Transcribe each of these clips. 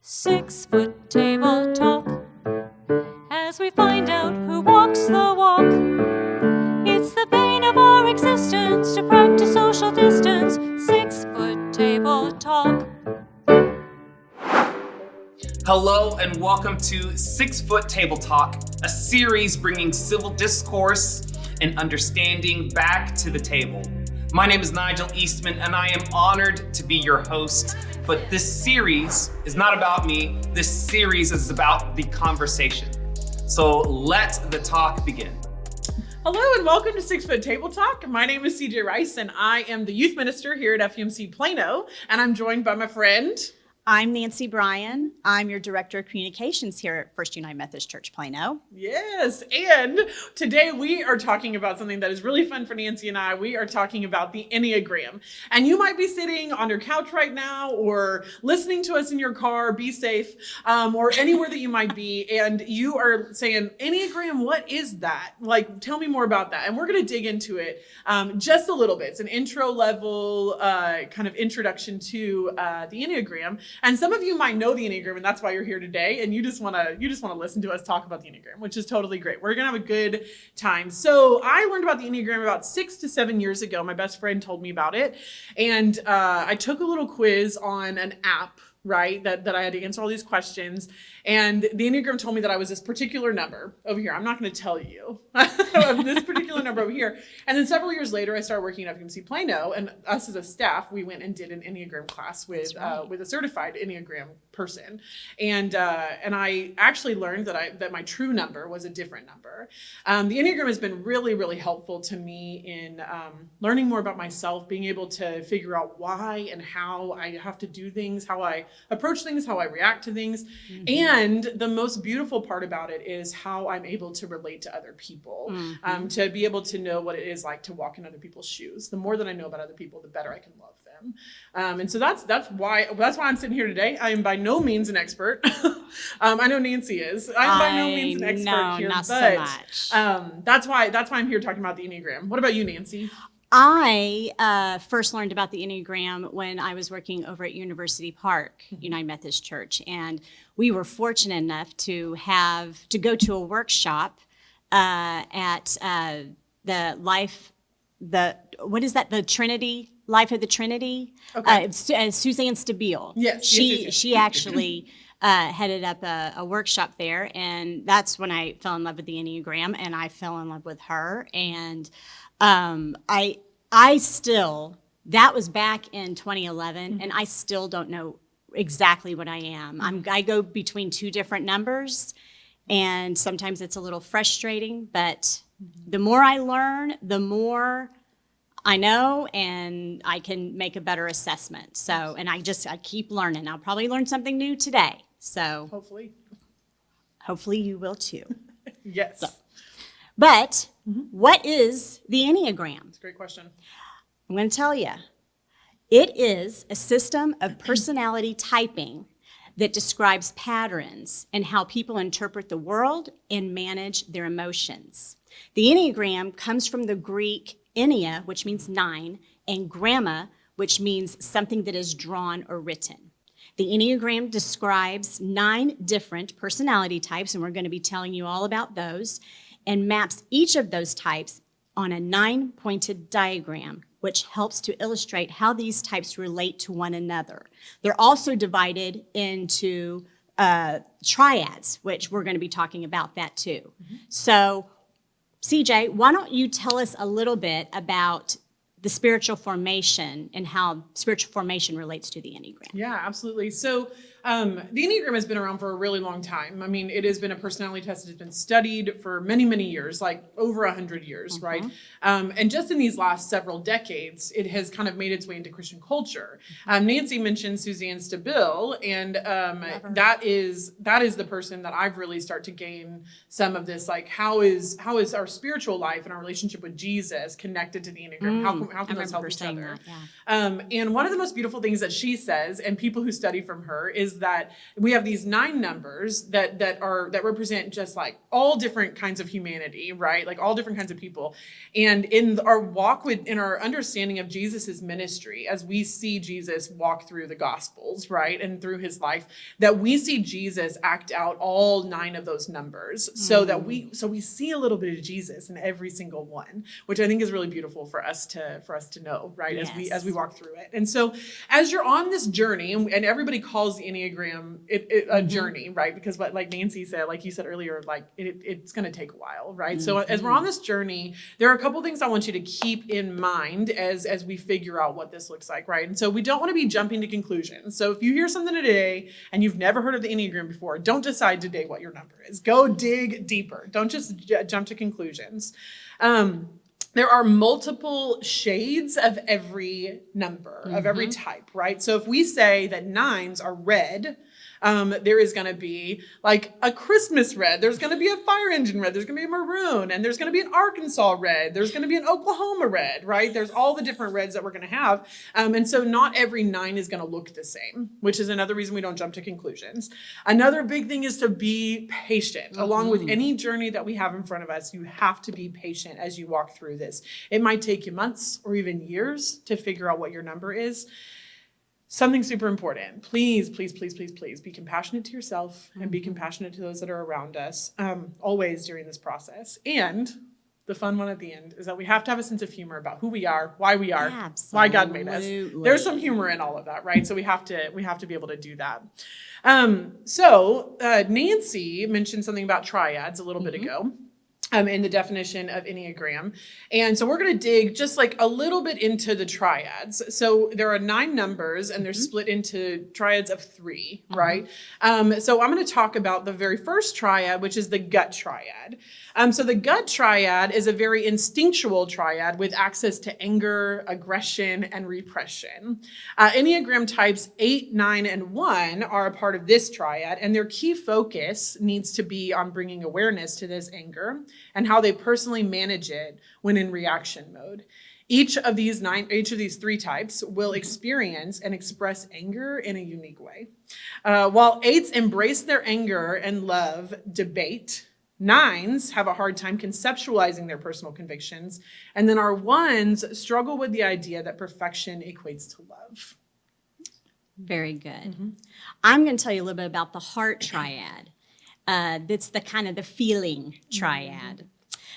6-foot table talk as we find out who walks the walk. It's the bane of our existence to practice social distance. 6-foot table talk. Hello and welcome to 6-Foot Table Talk, a series bringing civil discourse and understanding back to the table. My name is Nigel Eastman and I am honored to be your host. But this series is not about me. This series is about the conversation. So let the talk begin. Hello and welcome to 6-Foot Table Talk. My name is CJ Rice and I am the youth minister here at FUMC Plano. And I'm joined by my friend. I'm Nancy Bryan. I'm your Director of Communications here at First United Methodist Church, Plano. Yes, and today we are talking about something that is really fun for Nancy and I. We are talking about the Enneagram. And you might be sitting on your couch right now or listening to us in your car, be safe, or anywhere that you might be, and you are saying, Enneagram, what is that? Like, tell me more about that. And we're going to dig into it just a little bit. It's an intro level kind of introduction to the Enneagram. And some of you might know the Enneagram, and that's why you're here today. And you just want to listen to us talk about the Enneagram, which is totally great. We're gonna have a good time. So I learned about the Enneagram about 6 to 7 years ago. My best friend told me about it, and I took a little quiz on an app. Right, that I had to answer all these questions, and the Enneagram told me that I was this particular number over here. I'm not going to tell you this particular number over here. And then several years later, I started working at FUMC Plano, and us as a staff, we went and did an Enneagram class with a certified Enneagram person, and I actually learned that my true number was a different number. The Enneagram has been really, really helpful to me in learning more about myself, being able to figure out why and how I have to do things, how I approach things, how I react to things. Mm-hmm. And the most beautiful part about it is how I'm able to relate to other people, to be able to know what it is like to walk in other people's shoes. The more that I know about other people, the better I can love them. And so that's why I'm sitting here today. I am by no means an expert. I know Nancy is. I'm by no means an expert here, not but so much. That's why I'm here talking about the Enneagram. What about you, Nancy? I first learned about the Enneagram when I was working over at University Park, United Methodist Church, and we were fortunate enough to go to a workshop at the Trinity, Life of the Trinity. Okay. Suzanne Stabile. Yes. She actually headed up a workshop there, and that's when I fell in love with the Enneagram, and I fell in love with her, and that was back in 2011, and I still don't know exactly what I am. I go between two different numbers, and sometimes it's a little frustrating, but the more I learn, the more I know, and I can make a better assessment. So, and I keep learning. I'll probably learn something new today. So hopefully you will too. Yes. But what is the Enneagram? That's a great question. I'm going to tell you. It is a system of personality typing that describes patterns and how people interpret the world and manage their emotions. The Enneagram comes from the Greek ennea, which means 9, and gramma, which means something that is drawn or written. The Enneagram describes 9 different personality types, and we're going to be telling you all about those, and maps each of those types on a 9-pointed diagram, which helps to illustrate how these types relate to one another. They're also divided into triads, which we're going to be talking about that too. So, CJ, why don't you tell us a little bit about the spiritual formation and how spiritual formation relates to the Enneagram? Yeah, absolutely. So the Enneagram has been around for a really long time. I mean, it has been a personality test that has been studied for many, many years, like over 100 years, right? And just in these last several decades, it has kind of made its way into Christian culture. Nancy mentioned Suzanne Stabile, and that is the person that I've really started to gain some of this, like how is our spiritual life and our relationship with Jesus connected to the Enneagram? how can those help each other? That, yeah. And one of the most beautiful things that she says, and people who study from her, is that we have these 9 numbers that represent just like all different kinds of humanity, right? Like all different kinds of people. And in our in our understanding of Jesus's ministry, as we see Jesus walk through the Gospels, right, and through his life, that we see Jesus act out all 9 of those numbers, so that we see a little bit of Jesus in every single one, which I think is really beautiful for us to know, right? Yes. As we walk through it. And so as you're on this journey, and everybody calls the Enneagram a journey, right? Because like Nancy said, like you said earlier, like it's going to take a while, right? So as we're on this journey, there are a couple things I want you to keep in mind as we figure out what this looks like, right? And so we don't want to be jumping to conclusions. So if you hear something today and you've never heard of the Enneagram before, don't decide today what your number is. Go dig deeper. Don't just jump to conclusions. There are multiple shades of every number, of every type, right? So if we say that 9s are red, there is going to be like a Christmas red. There's going to be a fire engine red. There's going to be a maroon, and there's going to be an Arkansas red. There's going to be an Oklahoma red, right? There's all the different reds that we're going to have. And so not every 9 is going to look the same, which is another reason we don't jump to conclusions. Another big thing is to be patient. Along with any journey that we have in front of us, you have to be patient as you walk through this. It might take you months or even years to figure out what your number is. Something super important. Please, please, please, please, please be compassionate to yourself and be compassionate to those that are around us, always during this process. And the fun one at the end is that we have to have a sense of humor about who we are, why we are, why God made us. There's some humor in all of that, right? So we have to be able to do that. Nancy mentioned something about triads a little bit ago. In the definition of Enneagram. And so we're going to dig just like a little bit into the triads. So there are 9 numbers and they're split into triads of 3, right? So I'm going to talk about the very first triad, which is the gut triad. So the gut triad is a very instinctual triad with access to anger, aggression, and repression. Enneagram types 8, 9, and 1 are a part of this triad, and their key focus needs to be on bringing awareness to this anger and how they personally manage it when in reaction mode. Each of these 3 types will experience and express anger in a unique way. While 8s embrace their anger and love debate, 9s have a hard time conceptualizing their personal convictions, and then our 1s struggle with the idea that perfection equates to love. Very good. I'm going to tell you a little bit about the Heart Triad. That's the kind of the feeling triad.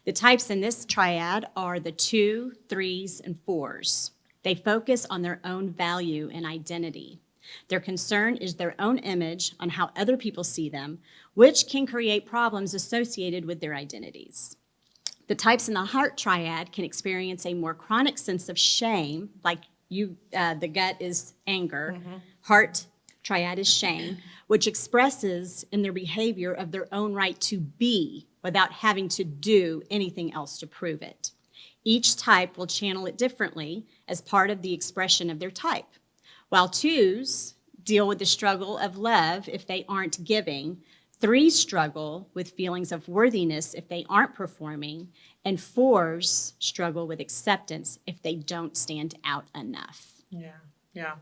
The types in this triad are the 2, 3s, and 4s. They focus on their own value and identity. Their concern is their own image on how other people see them, which can create problems associated with their identities. The types in the Heart Triad can experience a more chronic sense of shame, like the gut is anger, Heart Triad is shame, which expresses in their behavior of their own right to be without having to do anything else to prove it. Each type will channel it differently as part of the expression of their type. While 2s deal with the struggle of love if they aren't giving, 3s struggle with feelings of worthiness if they aren't performing, and 4s struggle with acceptance if they don't stand out enough. Yeah.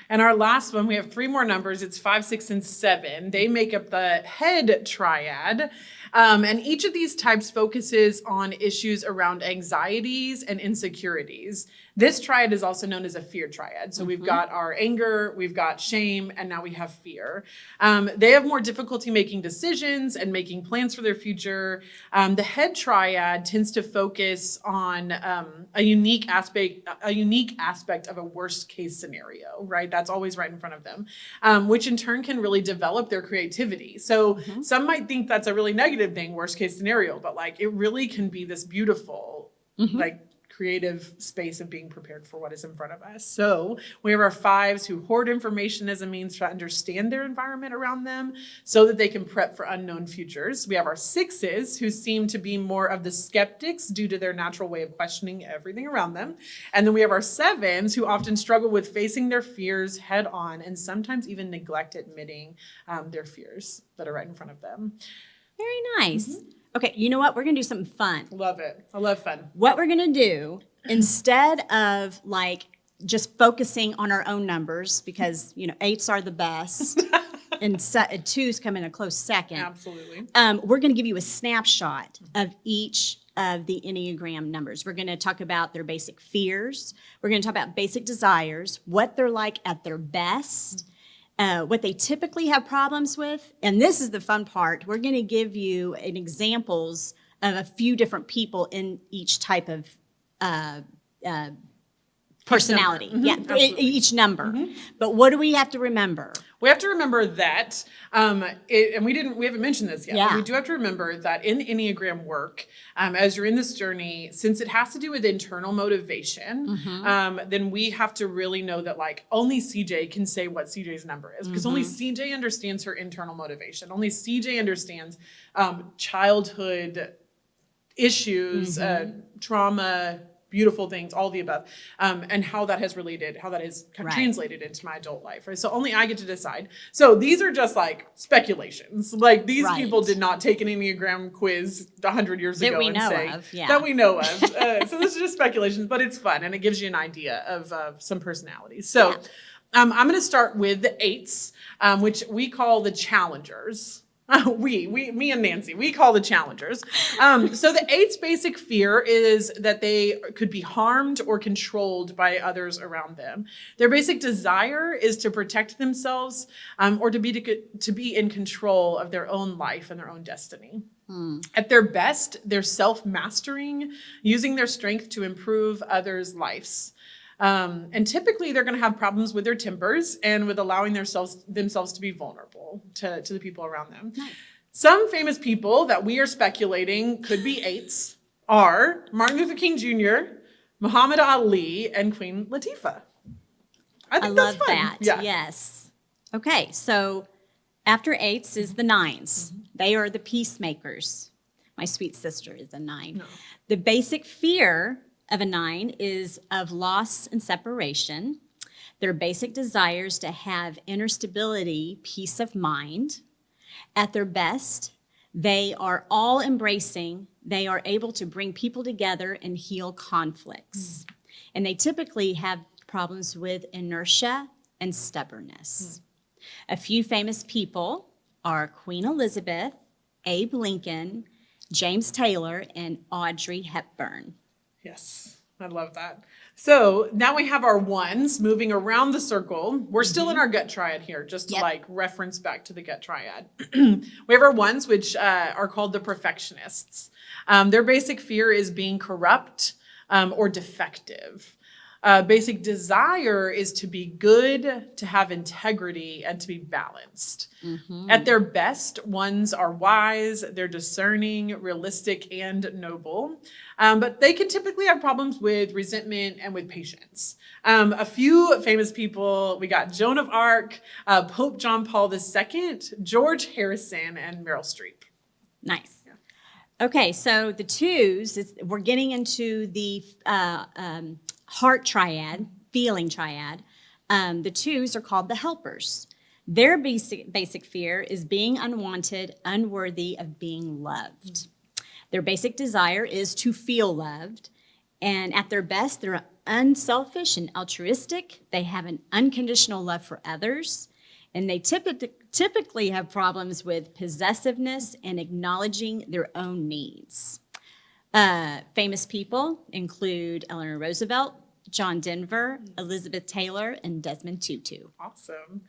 And our last one, we have 3 more numbers. It's 5, 6, and 7. They make up the head triad. And each of these types focuses on issues around anxieties and insecurities. This triad is also known as a fear triad. So we've got our anger, we've got shame, and now we have fear. They have more difficulty making decisions and making plans for their future. The head triad tends to focus on a unique aspect of a worst case scenario, right? That's always right in front of them, which in turn can really develop their creativity. So some might think that's a really negative thing, worst case scenario, but like it really can be this beautiful, like creative space of being prepared for what is in front of us. So we have our 5s who hoard information as a means to understand their environment around them so that they can prep for unknown futures. We have our 6s who seem to be more of the skeptics due to their natural way of questioning everything around them. And then we have our 7s who often struggle with facing their fears head on and sometimes even neglect admitting their fears that are right in front of them. Very nice. Okay, you know what? We're going to do something fun. Love it. I love fun. What we're going to do, instead of like just focusing on our own numbers, because, you know, 8s are the best and 2s come in a close second. Absolutely. We're going to give you a snapshot of each of the Enneagram numbers. We're going to talk about their basic fears. We're going to talk about basic desires, what they're like at their best, what they typically have problems with. And this is the fun part. We're going to give you examples of a few different people in each type of personality. Each number. But what do we have to remember? We have to remember that, and we haven't mentioned this yet, but we do have to remember that in Enneagram work, as you're in this journey, since it has to do with internal motivation, then we have to really know that like only CJ can say what CJ's number is, because only CJ understands her internal motivation. Only CJ understands childhood issues, trauma, beautiful things, all the above, and how that has kind of translated into my adult life, right? So only I get to decide. So these are just like speculations. Like these people did not take an Enneagram quiz 100 years ago that we know of. So this is just speculations, but it's fun and it gives you an idea of some personalities. So I'm going to start with the 8s, which we call the challengers. Me and Nancy, we call the challengers. So the 8's basic fear is that they could be harmed or controlled by others around them. Their basic desire is to protect themselves or to be in control of their own life and their own destiny. At their best, they're self-mastering, using their strength to improve others' lives. And typically they're going to have problems with their tempers and with allowing themselves to be vulnerable to the people around them. Nice. Some famous people that we are speculating could be 8s are Martin Luther King Jr., Muhammad Ali, and Queen Latifah. I think that's fun. That. Yeah. Yes. Okay, so after 8s is the 9s. They are the peacemakers. My sweet sister is a 9. No. The basic fear of a 9 is of loss and separation. Their basic desires to have inner stability, peace of mind. At their best, they are all embracing. They are able to bring people together and heal conflicts. And they typically have problems with inertia and stubbornness. A few famous people are Queen Elizabeth, Abe Lincoln, James Taylor, and Audrey Hepburn. Yes, I love that. So now we have our 1s moving around the circle. We're still in our gut triad here, just to like reference back to the gut triad. We have our 1s, which are called the perfectionists. Their basic fear is being corrupt or defective. Basic desire is to be good, to have integrity, and to be balanced. At their best, 1s are wise, they're discerning, realistic, and noble. But they can typically have problems with resentment and with patience. A few famous people, we got Joan of Arc, Pope John Paul II, George Harrison, and Meryl Streep. Nice. Okay, so the 2s, we're getting into the Heart Triad, feeling triad. The 2s are called the helpers. Their basic fear is being unwanted, unworthy of being loved. Their basic desire is to feel loved. And at their best, they're unselfish and altruistic. They have an unconditional love for others. And they typically have problems with possessiveness and acknowledging their own needs. Famous people include Eleanor Roosevelt, John Denver, Elizabeth Taylor, and Desmond Tutu. Awesome.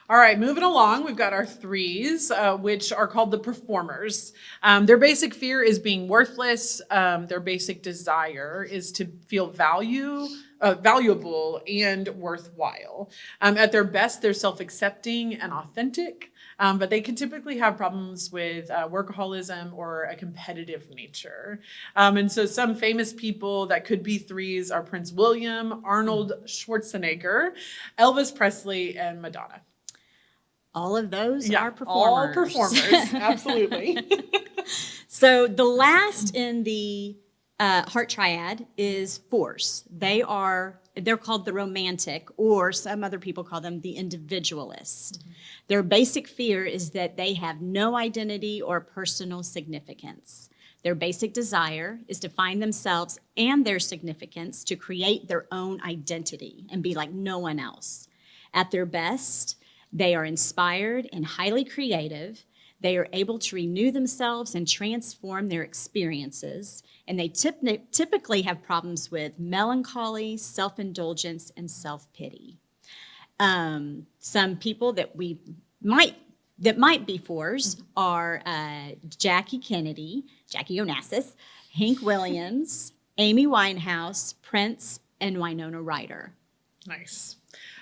All right, moving along, we've got our 3s, which are called the performers. Their basic fear is being worthless. Their basic desire is to feel valuable and worthwhile. At their best, they're self-accepting and authentic. But they can typically have problems with workaholism or a competitive nature. And so some famous people that could be 3s are Prince William, Arnold Schwarzenegger, Elvis Presley, and Madonna. All of those are performers. All performers, absolutely. So the last in the Heart Triad is 4s. They're called the romantic, or some other people call them the individualist. Their basic fear is that they have no identity or personal significance. Their basic desire is to find themselves and their significance, to create their own identity and be like no one else. At their best, they are inspired and highly creative. They are able to renew themselves and transform their experiences. And they typically have problems with melancholy, self-indulgence, and self-pity. Some people that might be fours are Jackie Kennedy, Jackie Onassis, Hank Williams, Amy Winehouse, Prince, and Winona Ryder. Nice.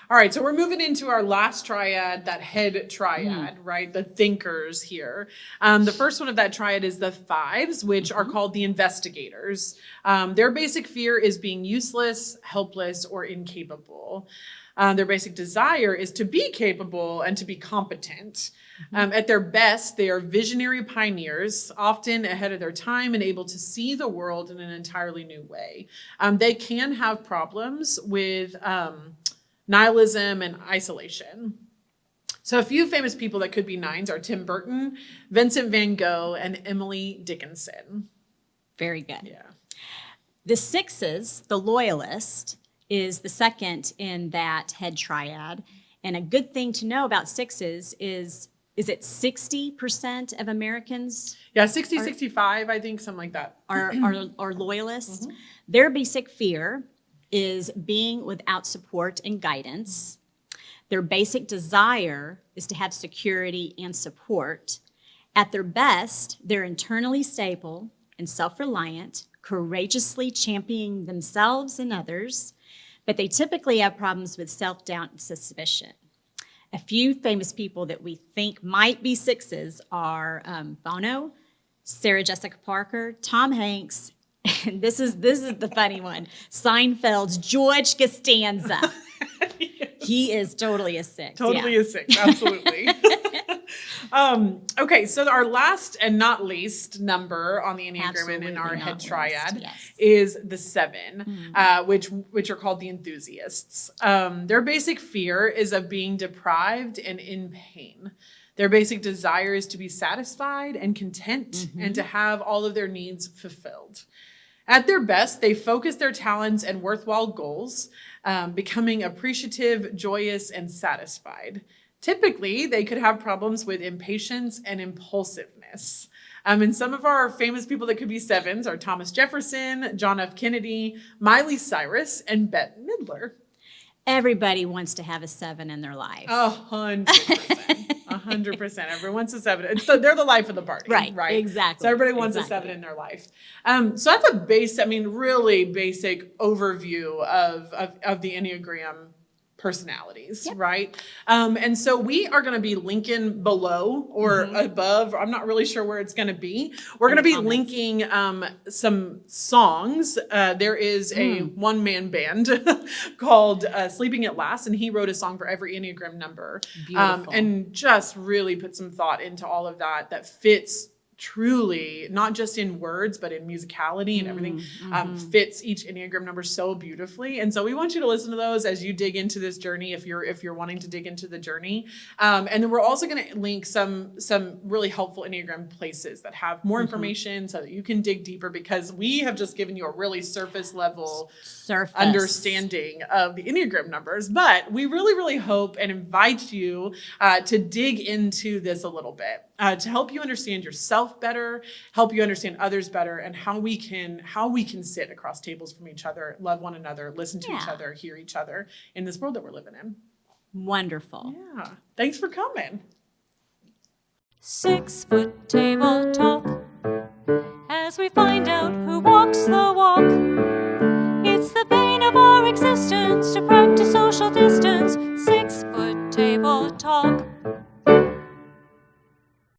All right, so we're moving into our last triad, that head triad, right? The thinkers here. The first one of that triad is the fives, which are called the investigators. Their basic fear is being useless, helpless, or incapable. Their basic desire is to be capable and to be competent. At their best, they are visionary pioneers, often ahead of their time and able to see the world in an entirely new way. They can have problems with nihilism and isolation. So a few famous people that could be nines are Tim Burton, Vincent van Gogh, and Emily Dickinson. Very good. Yeah. The sixes, the loyalist, is the second in that head triad. And a good thing to know about sixes is it 60% of Americans? Yeah, 65, I think, something like that. Are loyalists. Their basic fear is being without support and guidance. Their basic desire is to have security and support. At their best, they're internally stable and self-reliant, courageously championing themselves and others, but they typically have problems with self-doubt and suspicion. A few famous people that we think might be sixes are Bono, Sarah Jessica Parker, Tom Hanks, and this is the funny one, Seinfeld's George Costanza. Yes. He is totally a six. Totally a six, absolutely. Okay, so our last and not least number on the Enneagram and in our head triad is the seven, which are called the enthusiasts. Their basic fear is of being deprived and in pain. Their basic desire is to be satisfied and content and to have all of their needs fulfilled. At their best, they focus their talents and worthwhile goals, becoming appreciative, joyous, and satisfied. Typically, they could have problems with impatience and impulsiveness. And some of our famous people that could be sevens are Thomas Jefferson, John F. Kennedy, Miley Cyrus, and Bette Midler. Everybody wants to have a seven in their life. 100%. 100%. Everyone's a seven. They're the life of the party. Right. So Exactly. everybody wants a seven in their life. So that's a really basic overview of the Enneagram personalities, right? And so we are going to be linking below or above. I'm not really sure where it's going to be. We're going to be linking some songs. There is a one-man band called Sleeping at Last, and he wrote a song for every Enneagram number. Beautiful. And just really put some thought into all of that fits truly, not just in words, but in musicality and everything, fits each Enneagram number so beautifully. And so we want you to listen to those as you dig into this journey, if you're wanting to dig into the journey. And then we're also going to link some really helpful Enneagram places that have more information so that you can dig deeper, because we have just given you a really surface level understanding of the Enneagram numbers. But we really, really hope and invite you to dig into this a little bit. To help you understand yourself better, help you understand others better, and how we can sit across tables from each other, love one another, listen to each other, hear each other in this world that we're living in. Wonderful. Yeah. Thanks for coming. 6 Foot Table Talk.